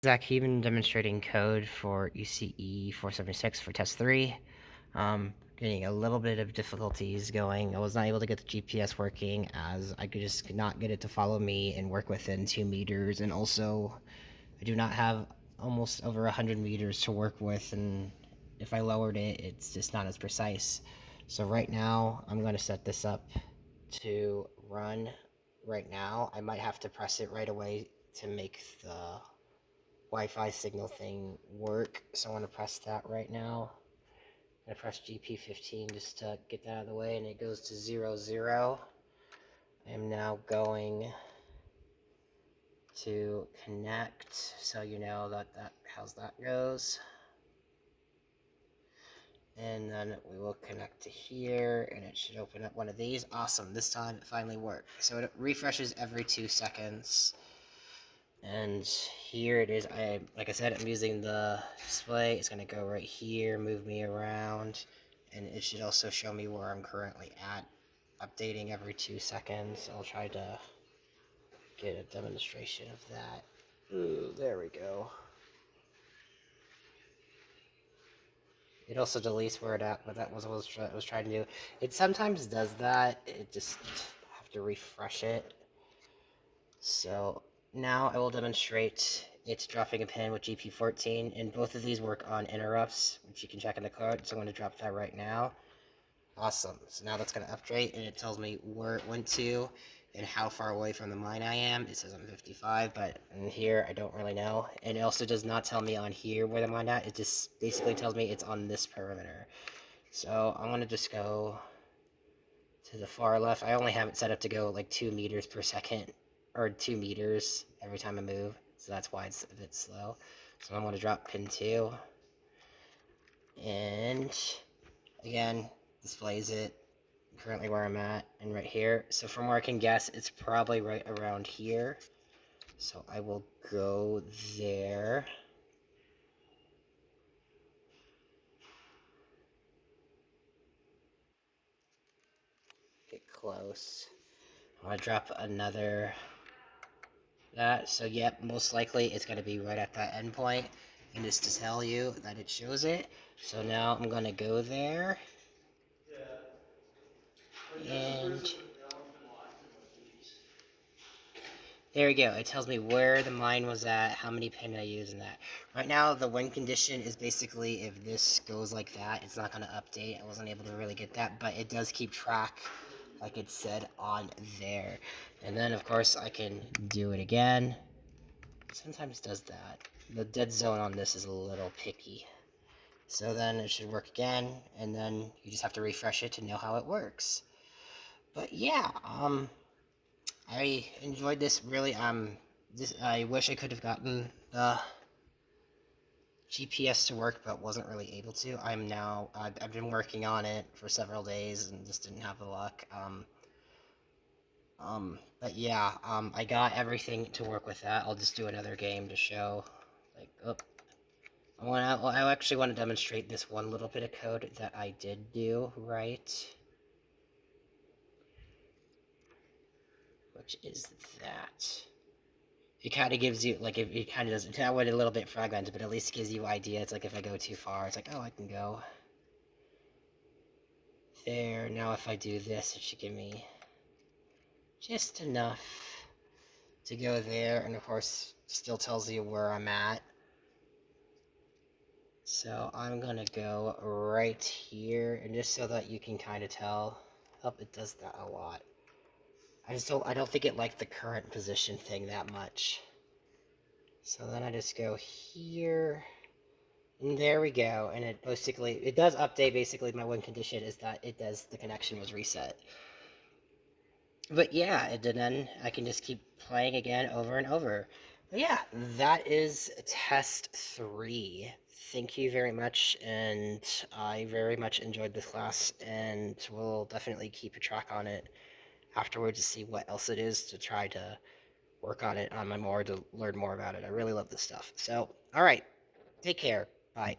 Zach Heben demonstrating code for ECE 476 for test 3. Getting a little bit of difficulties going. I was not able to get the GPS working as I could not get it to follow me and work within 2 meters. And also, I do not have almost over 100 meters to work with. And if I lowered it, it's just not as precise. So right now, I'm going to set this up to run right now. I might have to press it right away to make the Wi-Fi signal thing work, so I'm going to press that right now. I'm going to press GP15 just to get that out of the way, and it goes to 0, 0. I am now going to connect, so you know that how that goes. And then we will connect to here, and it should open up one of these. Awesome, this time it finally worked. So it refreshes every 2 seconds. And here it is. Like I said, I'm using the display. It's going to go right here, move me around, and it should also show me where I'm currently at, updating every 2 seconds. I'll try to get a demonstration of that. Ooh, there we go. It also deletes where it's at, but that was what I was trying to do. It sometimes does that. It just have to refresh it. So now I will demonstrate it dropping a pin with GP14, and both of these work on interrupts, which you can check in the code. So I'm going to drop that right now. Awesome. So now that's going to update, and it tells me where it went to and how far away from the mine I am. It says I'm 55, but in here I don't really know. And it also does not tell me on here where the mine at. It just basically tells me it's on this perimeter. So I'm going to just go to the far left. I only have it set up to go like 2 meters per second, or 2 meters every time I move, so that's why it's a bit slow. So I'm going to drop pin 2, and again, displays it currently where I'm at, and right here. So from where I can guess, it's probably right around here. So I will go there. Get close. I'm going to drop another that. So yep, most likely it's going to be right at that endpoint, and just to tell you that it shows it. So now I'm going to go there, and there we go. It tells me where the mine was at, how many pin I used, and that. Right now, the win condition is basically if this goes like that, it's not going to update. I wasn't able to really get that, but it does keep track, like it said on there. And then, of course, I can do it again. Sometimes does that. The dead zone on this is a little picky. So then it should work again, and then you just have to refresh it to know how it works. But yeah, I enjoyed this really. I wish I could have gotten the GPS to work, but wasn't really able to. I've been working on it for several days and just didn't have the luck. But yeah, I got everything to work with that. I'll just do another game to show, like, oh. I actually want to demonstrate this one little bit of code that I did do right. Which is that. It kind of gives you, like, it kind of does, that way a little bit fragmented, but at least it gives you idea. It's like if I go too far, it's like, oh, I can go there. Now if I do this, it should give me just enough to go there, and of course, still tells you where I'm at. So I'm gonna go right here, and just so that you can kind of tell, oh, it does that a lot. I don't think it liked the current position thing that much. So then I just go here, and there we go, and it does update. Basically, my win condition is that the connection was reset. But yeah, and then I can just keep playing again over and over. But yeah, that is test 3. Thank you very much, and I very much enjoyed this class, and we'll definitely keep a track on it afterwards to see what else it is to try to work on it on my more to learn more about it. I really love this stuff. So, all right, take care. Bye.